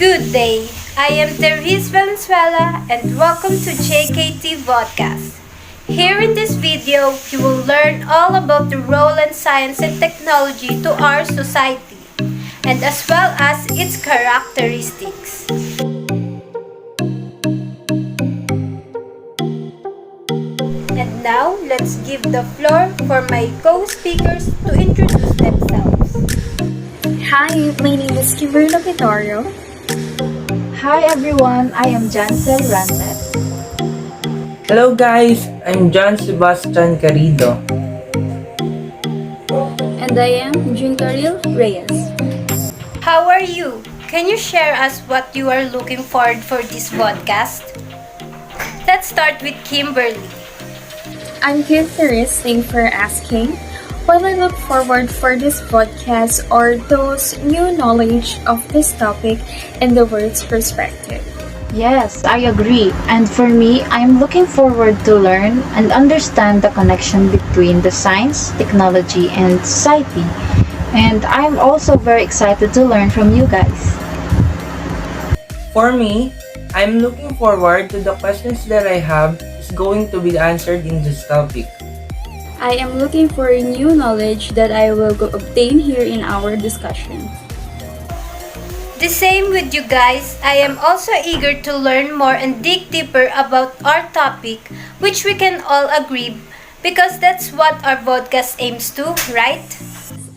Good day. I am Therese Valenzuela and welcome to JKT VODCAST. Here in this video, you will learn all about the role in science and technology to our society, and as well as its characteristics. And now, let's give the floor for my co-speakers to introduce themselves. Hi, my name is Kimberly Vittorio. Hi everyone, I am Jancel Randet. Hello guys, I'm John Sebastian Carrido. And I am Juntaril Reyes. How are you? Can you share us what you are looking forward for this podcast? Let's start with Kimberly. I'm good, Therese. Thanks for asking. What I look forward for this podcast are those new knowledge of this topic in the world's perspective. Yes, I agree. And for me, I'm looking forward to learn and understand the connection between the science, technology, and society. And I'm also very excited to learn from you guys. For me, I'm looking forward to the questions that I have is going to be answered in this topic. I am looking for new knowledge that I will obtain here in our discussion. The same with you guys. I am also eager to learn more and dig deeper about our topic, which we can all agree because that's what our podcast aims to, right?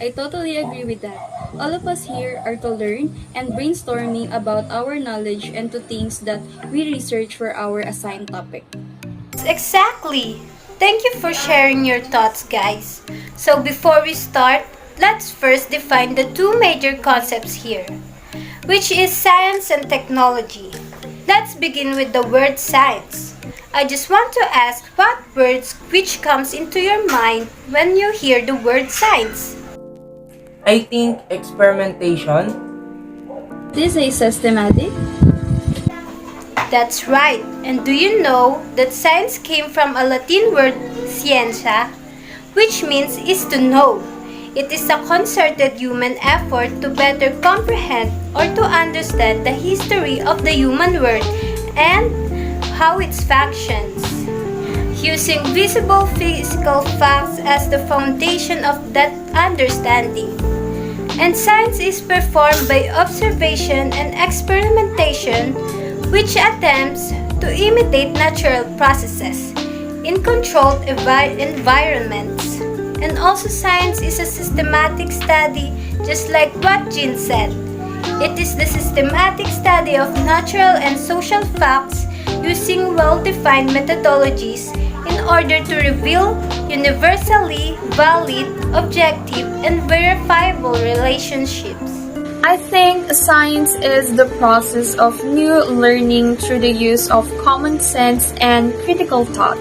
I totally agree with that. All of us here are to learn and brainstorming about our knowledge and to things that we research for our assigned topic. Exactly. Thank you for sharing your thoughts, guys. So before we start, let's first define the two major concepts here, which is science and technology. Let's begin with the word science. I just want to ask what words which comes into your mind when you hear the word science? I think experimentation. This is systematic. That's right. And do you know that science came from a Latin word scientia, which means is to know. It is a concerted human effort to better comprehend or to understand the history of the human world and how it functions, using visible physical facts as the foundation of that understanding. And science is performed by observation and experimentation, which attempts to imitate natural processes in controlled environments. And also science is a systematic study, just like what Jean said. It is the systematic study of natural and social facts using well-defined methodologies in order to reveal universally valid, objective, and verifiable relationships. I think science is the process of new learning through the use of common sense and critical thought.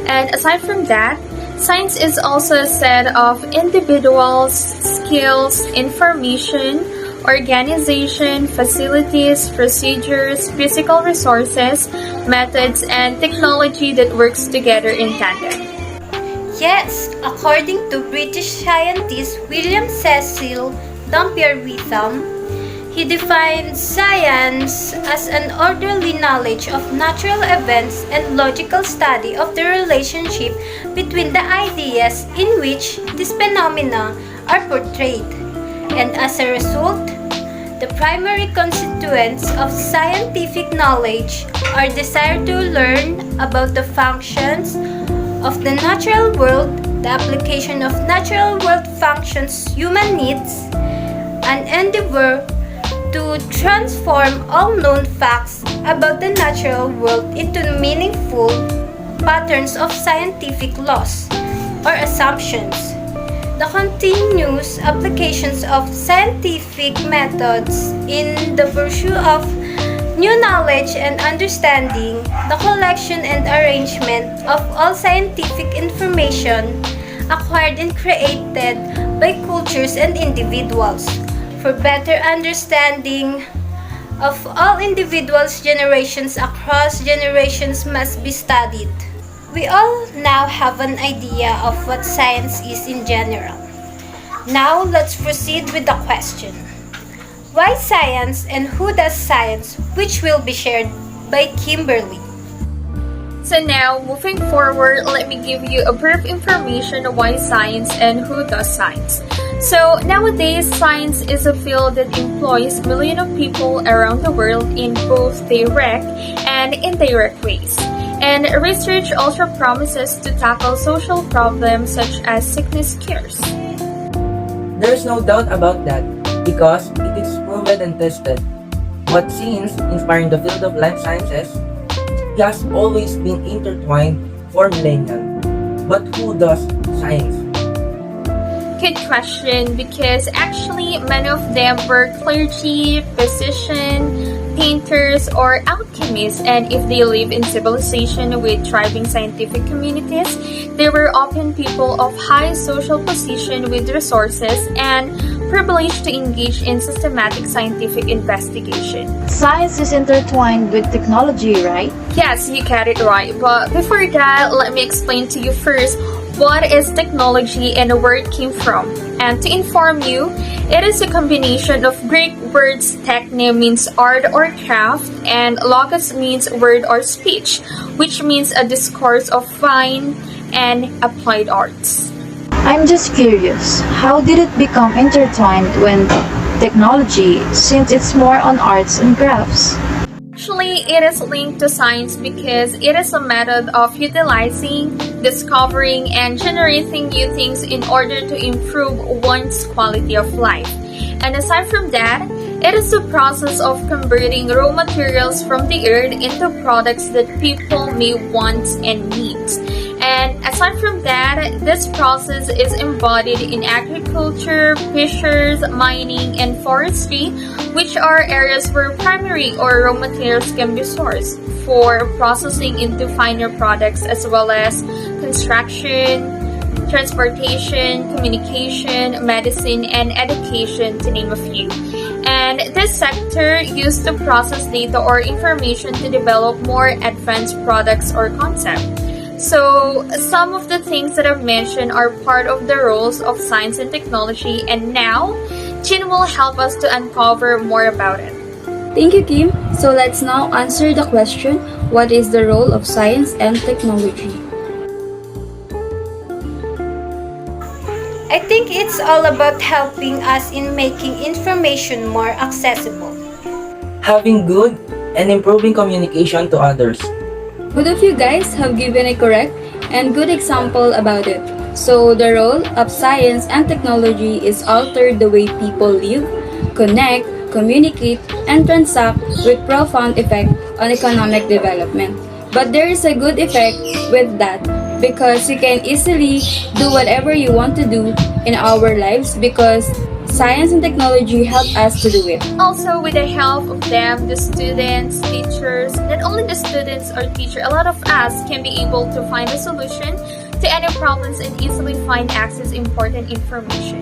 And aside from that, science is also a set of individuals, skills, information, organization, facilities, procedures, physical resources, methods, and technology that works together in tandem. Yes, according to British scientist William Cecil Dampier-Witham, he defines science as an orderly knowledge of natural events and logical study of the relationship between the ideas in which these phenomena are portrayed. And as a result, the primary constituents of scientific knowledge are desire to learn about the functions of the natural world, the application of natural world functions, human needs, an endeavor to transform all known facts about the natural world into meaningful patterns of scientific laws or assumptions. The continuous applications of scientific methods in the pursuit of new knowledge and understanding, the collection and arrangement of all scientific information acquired and created by cultures and individuals. For better understanding of all individuals' generations across generations must be studied. We all now have an idea of what science is in general. Now let's proceed with the question. Why science and who does science, which will be shared by Kimberly. So now, moving forward, let me give you a brief information of why science and who does science. So nowadays, science is a field that employs millions of people around the world in both direct and indirect ways. And research also promises to tackle social problems such as sickness cures. There's no doubt about that because it is proven and tested. But since inspiring the field of life sciences, it has always been intertwined for millennia. But who does science? Good question, because actually many of them were clergy, physicians, painters, or alchemists, and if they live in civilization with thriving scientific communities, they were often people of high social position with resources and privileged to engage in systematic scientific investigation. Science is intertwined with technology, right? Yes, you got it right. But before that, let me explain to you first what is technology and where it came from. And to inform you, it is a combination of Greek words. Techne means art or craft, and logos means word or speech, which means a discourse of fine and applied arts. I'm just curious, how did it become intertwined with technology since it's more on arts and crafts? Actually, it is linked to science because it is a method of utilizing, discovering, and generating new things in order to improve one's quality of life. And aside from that, it is the process of converting raw materials from the earth into products that people may want and need. And aside from that, this process is embodied in agriculture, fisheries, mining, and forestry, which are areas where primary or raw materials can be sourced for processing into finer products, as well as construction, transportation, communication, medicine, and education, to name a few. And this sector used to process data or information to develop more advanced products or concepts. So, some of the things that I've mentioned are part of the roles of science and technology, and now, Jin will help us to uncover more about it. Thank you, Kim. So let's now answer the question, what is the role of science and technology? I think it's all about helping us in making information more accessible. Having good and improving communication to others. Both of you guys have given a correct and good example about it. So the role of science and technology is altered the way people live, connect, communicate, and transact with profound effect on economic development. But there is a good effect with that because you can easily do whatever you want to do in our lives because science and technology help us to do it. Also, with the help of them, the students, teachers, not only the students or teacher, a lot of us can be able to find a solution to any problems and easily find access important information.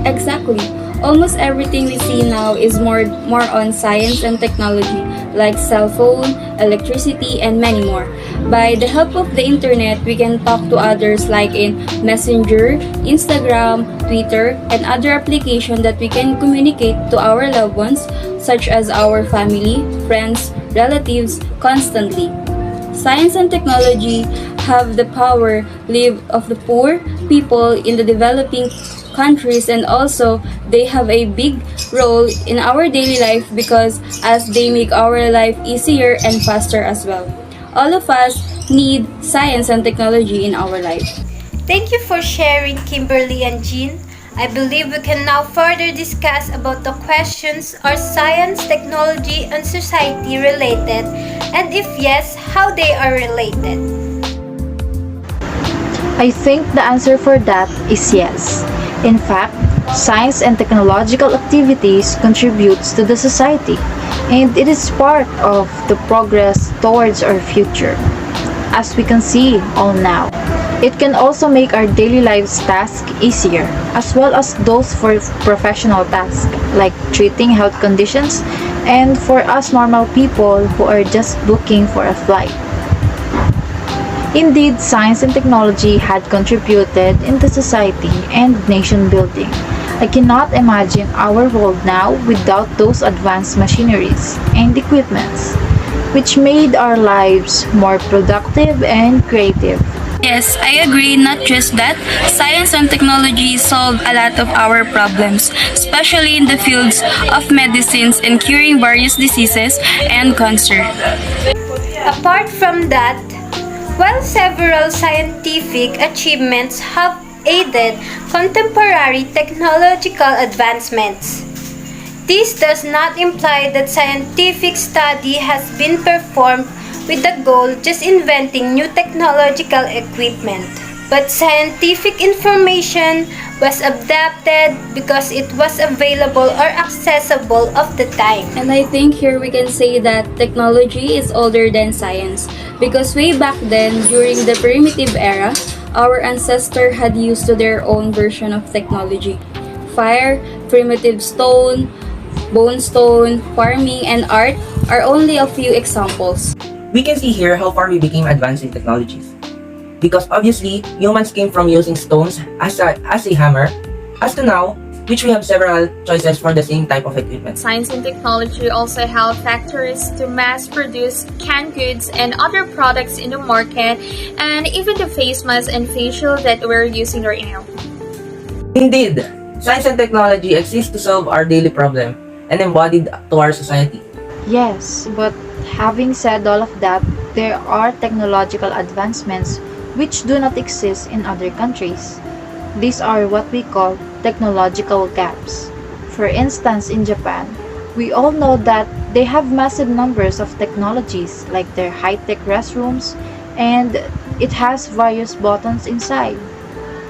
Exactly. Almost everything we see now is more on science and technology, like cell phone, electricity, and many more. By the help of the internet, we can talk to others like in Messenger, Instagram, Twitter, and other applications that we can communicate to our loved ones, such as our family, friends, relatives, constantly. Science and technology have the power live of the poor people in the developing countries, and also they have a big role in our daily life because as they make our life easier and faster as well. All of us need science and technology in our life. Thank you for sharing, Kimberly and Jean. I believe we can now further discuss about the questions: are science, technology, and society related? And if yes, how they are related? I think the answer for that is yes. In fact, science and technological activities contributes to the society, and it is part of the progress towards our future. As we can see all now, it can also make our daily lives tasks easier, as well as those for professional tasks, like treating health conditions, and for us normal people who are just looking for a flight. Indeed, science and technology had contributed into society and nation building. I cannot imagine our world now without those advanced machineries and equipments, which made our lives more productive and creative. Yes, I agree. Not just that, science and technology solve a lot of our problems, especially in the fields of medicines and curing various diseases and cancer. Apart from that, while several scientific achievements have aided contemporary technological advancements, this does not imply that scientific study has been performed with the goal just inventing new technological equipment. But scientific information was adapted because it was available or accessible of the time. And I think here we can say that technology is older than science because way back then, during the primitive era, our ancestors had used to their own version of technology. Fire, primitive stone, bone stone, farming, and art are only a few examples. We can see here how far we became advanced in technologies. Because obviously, humans came from using stones as a hammer, as to now, which we have several choices for the same type of equipment. Science and technology also help factories to mass produce canned goods and other products in the market, and even the face masks and facial that we're using right now. Indeed, science and technology exist to solve our daily problem and embodied to our society. Yes, but having said all of that, there are technological advancements which do not exist in other countries. These are what we call technological gaps. For instance, in Japan, we all know that they have massive numbers of technologies like their high-tech restrooms, and it has various buttons inside.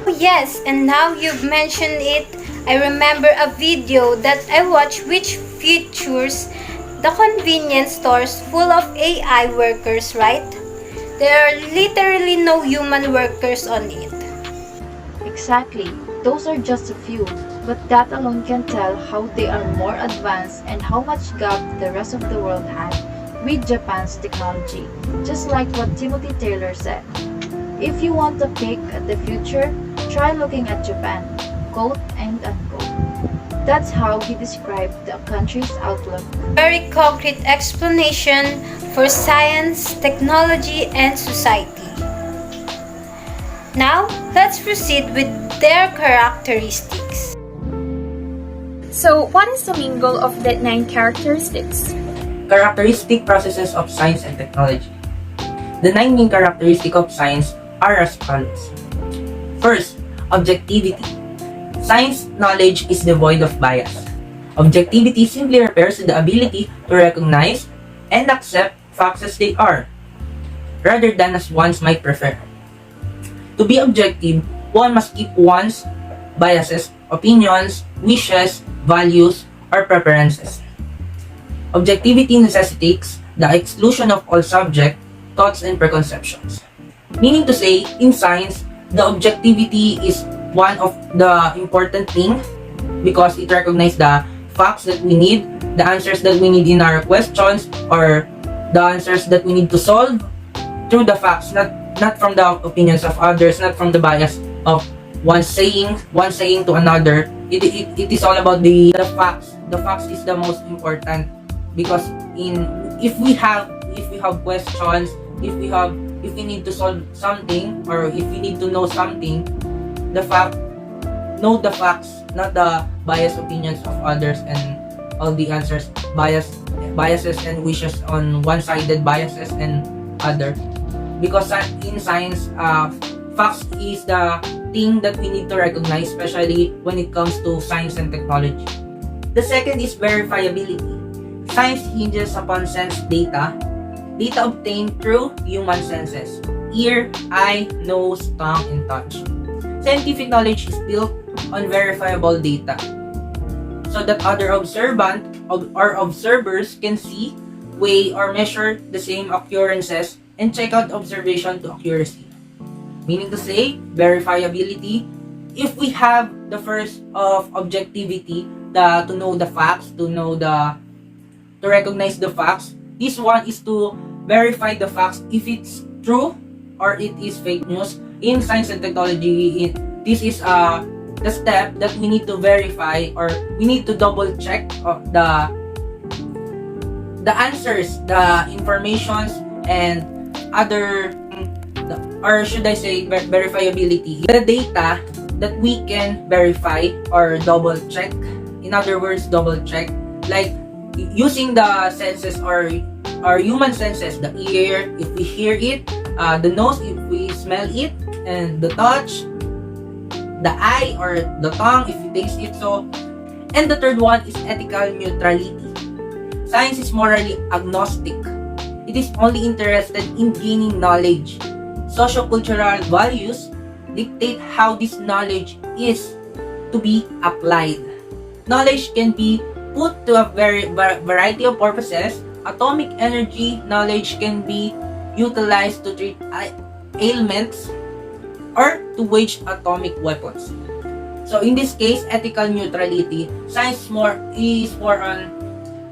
Oh yes, and now you've mentioned it, I remember a video that I watched which features the convenience stores full of AI workers, right? There are literally no human workers on it. Exactly, those are just a few, but that alone can tell how they are more advanced and how much gap the rest of the world had with Japan's technology, just like what Timothy Taylor said. If you want to peek at the future, try looking at Japan, quote and unquote. That's how he described the country's outlook. Very concrete explanation for science, technology, and society. Now, let's proceed with their characteristics. So, what is the main goal of the 9 characteristics? Characteristic processes of science and technology. The 9 main characteristics of science are as follows. First, objectivity. Science knowledge is devoid of bias. Objectivity simply refers to the ability to recognize and accept facts as they are, rather than as one might prefer. To be objective, one must keep one's biases, opinions, wishes, values, or preferences. Objectivity necessitates the exclusion of all subject, thoughts, and preconceptions. Meaning to say, in science, the objectivity is one of the important thing because it recognizes the facts that we need, the answers that we need in our questions, or the answers that we need to solve through the facts, not from the opinions of others, not from the bias of one saying to another. It is all about the facts. The facts is the most important because if we have questions, if we need to solve something, or if we need to know something, know the facts, not the biased opinions of others and all the answers, biases and wishes on one-sided biases and other. Because in science, facts is the thing that we need to recognize, especially when it comes to science and technology. The second is verifiability. Science hinges upon sense data obtained through human senses: ear, eye, nose, tongue, and touch. Scientific knowledge is built on verifiable data so that other observers can see, weigh, or measure the same occurrences and check out observation to accuracy. Meaning to say, verifiability. If we have the first of objectivity, to know the facts, to recognize the facts, this one is to verify the facts if it's true or it is fake news. In science and technology, this is the step that we need to verify, or we need to double check the answers, the informations, and other, or should I say verifiability, the data that we can verify or double check. In other words, double check, like using the senses, or human senses, the ear if we hear it, the nose if we smell it, and the touch, the eye or the tongue if we taste it. So, and the third one is ethical neutrality. Science is morally agnostic. It is only interested in gaining knowledge. Sociocultural values dictate how this knowledge is to be applied. Knowledge can be put to a variety of purposes. Atomic energy knowledge can be utilized to treat ailments or to wage atomic weapons. So in this case, ethical neutrality, science is more on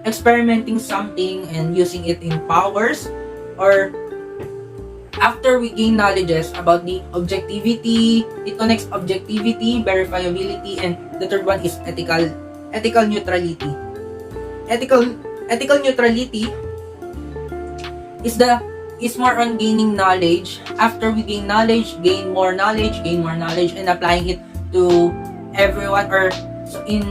experimenting something and using it in powers, or after we gain knowledges about the objectivity. It connects objectivity, verifiability, and the third one is ethical neutrality. Ethical neutrality is more on gaining knowledge. After we gain knowledge, gain more knowledge, and applying it to everyone, or so in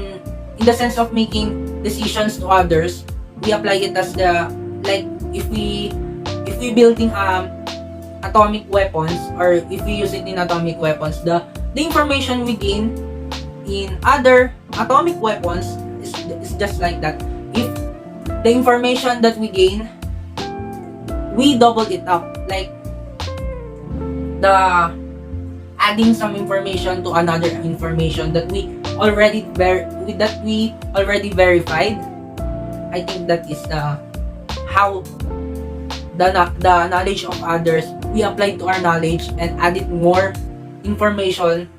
the sense of making decisions to others, we apply it as the, like if we building atomic weapons, or if we use it in atomic weapons, the information we gain in other atomic weapons is just like that. If the information that we gain, we double it up, like the adding some information to another information that we already verified. I think that is how the knowledge of others, we apply to our knowledge and added more information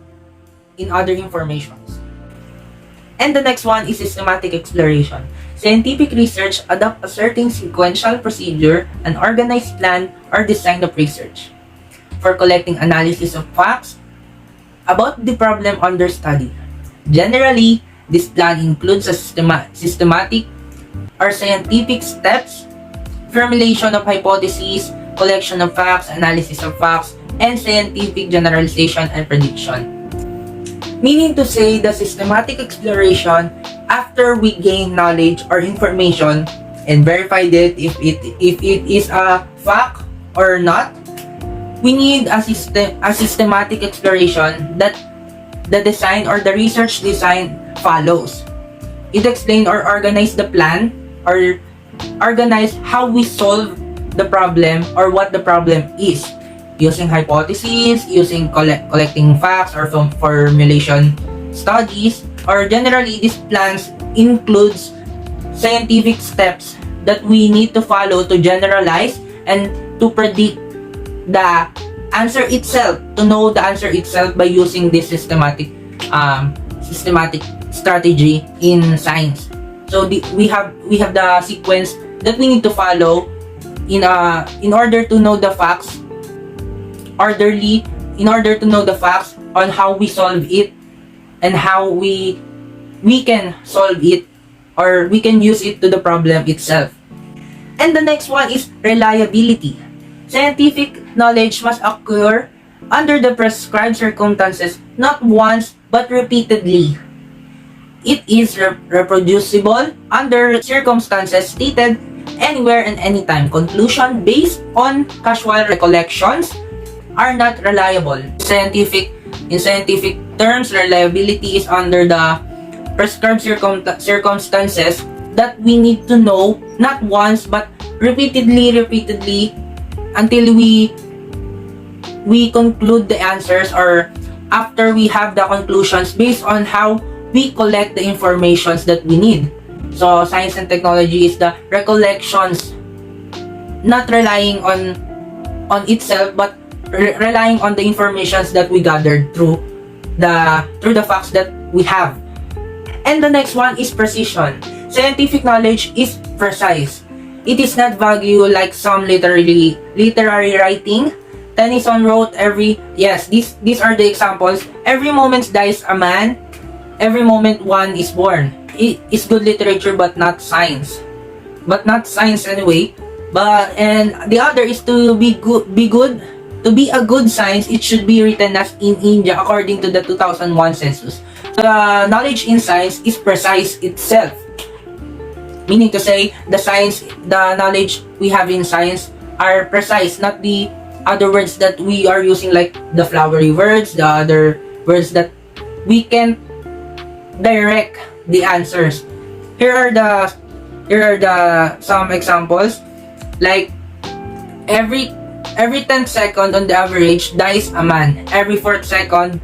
in other informations. And the next one is systematic exploration. Scientific research adopt a certain sequential procedure, an organized plan, or design of research for collecting analysis of facts about the problem under study. Generally, this plan includes a systematic or scientific steps, formulation of hypotheses, collection of facts, analysis of facts, and scientific generalization and prediction. Meaning to say, the systematic exploration, after we gain knowledge or information and verified it if it is a fact or not, we need a systematic exploration that the design or the research design follows. It explains or organize the plan, or organize how we solve the problem or what the problem is, using hypotheses, using collecting facts or formulation studies, or generally these plans includes scientific steps that we need to follow to generalize and to predict the answer itself, to know the answer itself by using this systematic strategy in science. So we have the sequence that we need to follow in order to know the facts orderly, in order to know the facts on how we solve it and how we can solve it, or we can use it to the problem itself. And the next one is reliability. Scientific knowledge must occur under the prescribed circumstances, not once but repeatedly. It is reproducible under circumstances stated anywhere and anytime. Conclusion based on casual recollections are not reliable. In scientific terms, reliability is under the prescribed circumstances that we need to know not once but repeatedly until we conclude the answers, or after we have the conclusions based on how we collect the informations that we need. So science and technology is the recollections, not relying on itself, but relying on the informations that we gathered through the facts that we have. And the next one is precision. Scientific knowledge is precise. It is not vague like some literary writing. Tennyson wrote these are the examples. Every moment dies a man, every moment one is born. It is good literature but not science. But not science anyway. And the other is to be good. To be a good science, it should be written as in India according to the 2001 census. The knowledge in science is precise itself. Meaning to say, the knowledge we have in science are precise, not the other words that we are using like the flowery words, the other words that we can direct the answers. Here are the some examples. Like every 10th second on the average dies a man. Every 4th second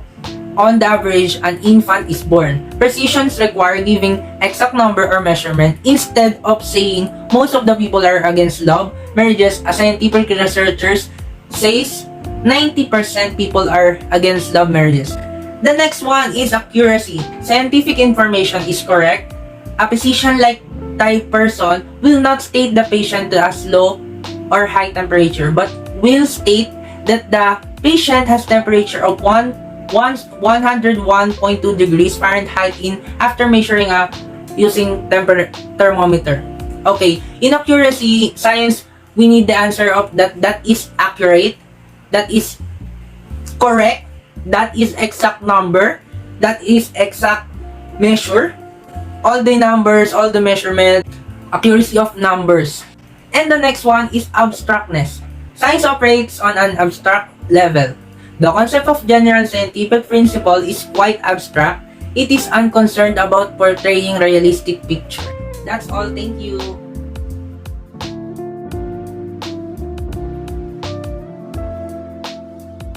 on the average an infant is born. Precisions require giving exact number or measurement instead of saying most of the people are against love marriages. A scientific researchers says 90% people are against love marriages. The next one is accuracy. Scientific information is correct. A physician-like type person will not state the patient to as low or high temperature, but will state that the patient has temperature of 101.2 degrees Fahrenheit after measuring using thermometer. Okay, in accuracy science, we need the answer of that is accurate, that is correct, that is exact number, that is exact measure, all the numbers, all the measurement, accuracy of numbers. And the next one is abstractness. Science operates on an abstract level. The concept of general scientific principle is quite abstract. It is unconcerned about portraying realistic picture. That's all. Thank you.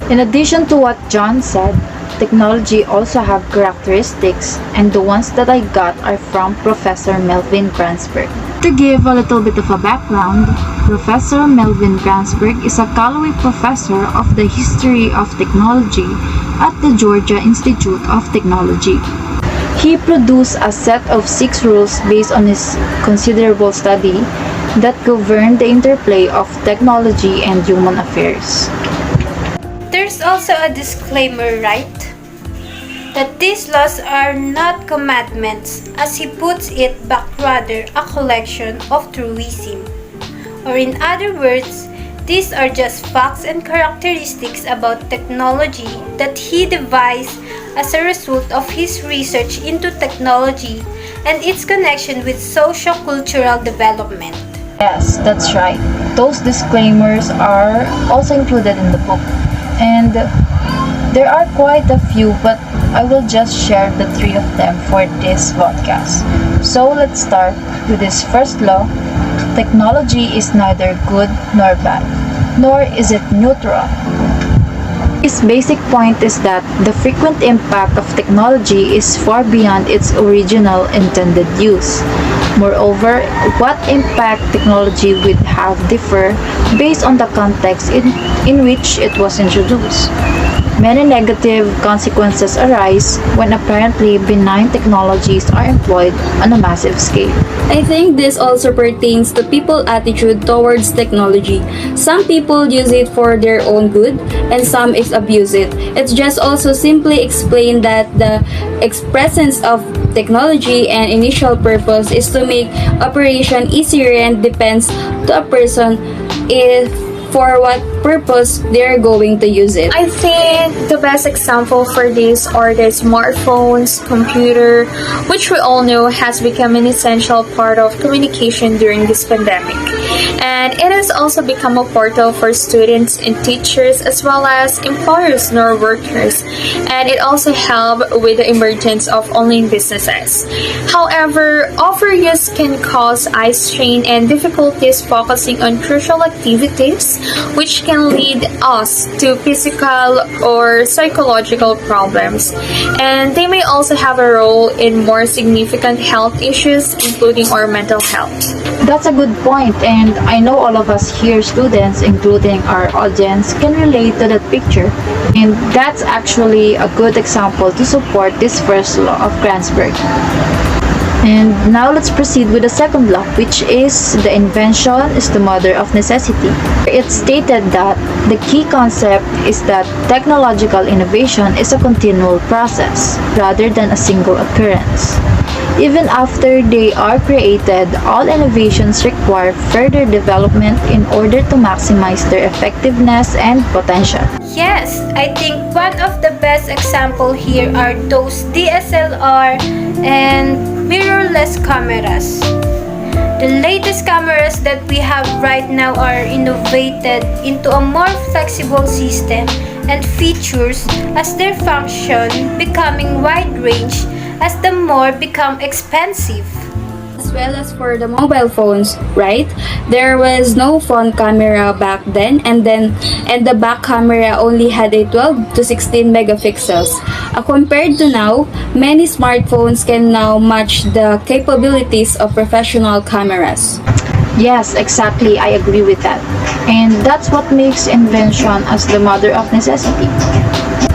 In addition to what John said, technology also have characteristics, and the ones that I got are from Professor Melvin Gransberg. To give a little bit of a background, Professor Melvin Gransberg is a Callaway Professor of the History of Technology at the Georgia Institute of Technology. He produced a set of 6 rules based on his considerable study that govern the interplay of technology and human affairs. There's also a disclaimer, right? That these laws are not commandments, as he puts it, but rather a collection of truism. Or in other words, these are just facts and characteristics about technology that he devised as a result of his research into technology and its connection with socio-cultural development. Yes, that's right. Those disclaimers are also included in the book. And there are quite a few, but I will just share the 3 of them for this podcast. So let's start with this first law. Technology is neither good nor bad, nor is it neutral. His basic point is that the frequent impact of technology is far beyond its original intended use. Moreover, what impact technology would have differ based on the context in which it was introduced. Many negative consequences arise when apparently benign technologies are employed on a massive scale. I think this also pertains to people's attitude towards technology. Some people use it for their own good and some abuse it. It's just also simply explain that the presence of technology and initial purpose is to make operation easier and depends to a person if for what purpose they're going to use it. I think the best example for this are the smartphones, computer, which we all know has become an essential part of communication during this pandemic. And it has also become a portal for students and teachers as well as employers nor workers. And it also helped with the emergence of online businesses. However, overuse can cause eye strain and difficulties focusing on crucial activities, which can lead us to physical or psychological problems. And they may also have a role in more significant health issues, including our mental health. That's a good point, and I know all of us here, students, including our audience, can relate to that picture. And that's actually a good example to support this first law of Gransberg. And now let's proceed with the second law, which is the invention is the mother of necessity. It stated that the key concept is that technological innovation is a continual process rather than a single occurrence. Even after they are created, all innovations require further development in order to maximize their effectiveness and potential. Yes, I think one of the best example here are those DSLR and mirrorless cameras. The latest cameras that we have right now are innovated into a more flexible system and features as their function becoming wide range as the more become expensive. As well as for the mobile phones, right? There was no front camera back then, and the back camera only had a 12 to 16 megapixels. Compared to now, many smartphones can now match the capabilities of professional cameras. Yes, exactly. I agree with that. And that's what makes invention as the mother of necessity.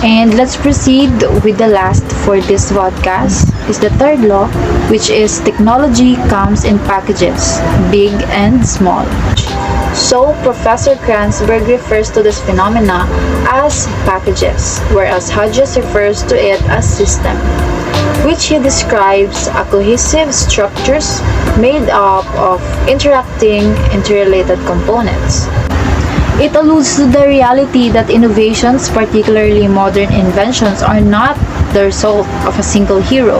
And let's proceed with the last for this podcast is the third law, which is technology comes in packages, big and small. So Professor Kranzberg refers to this phenomena as packages, whereas Hodges refers to it as system, which he describes as cohesive structures made up of interacting, interrelated components. It alludes to the reality that innovations, particularly modern inventions, are not the result of a single hero,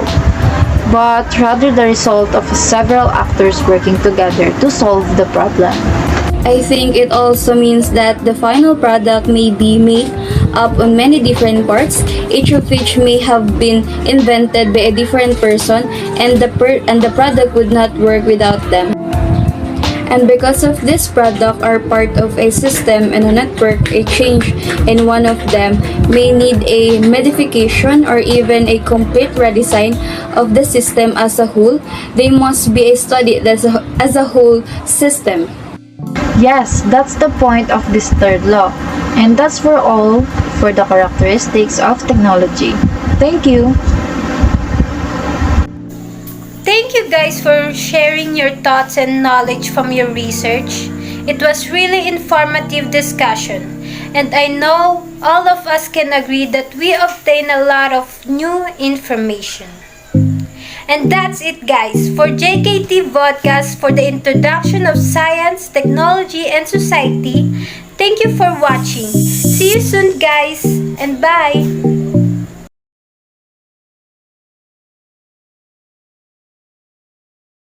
but rather the result of several actors working together to solve the problem. I think it also means that the final product may be made up of many different parts, each of which may have been invented by a different person, and the product would not work without them. And because of this product are part of a system and a network, a change in one of them may need a modification or even a complete redesign of the system as a whole. They must be studied as a whole system. Yes, that's the point of this third law. And that's for all for the characteristics of technology. Thank you. Thank you guys for sharing your thoughts and knowledge from your research. It was really informative discussion, and I know all of us can agree that we obtain a lot of new information. And that's it guys for JKT VODCAST for the introduction of science, technology, and society. Thank you for watching. See you soon guys, and bye!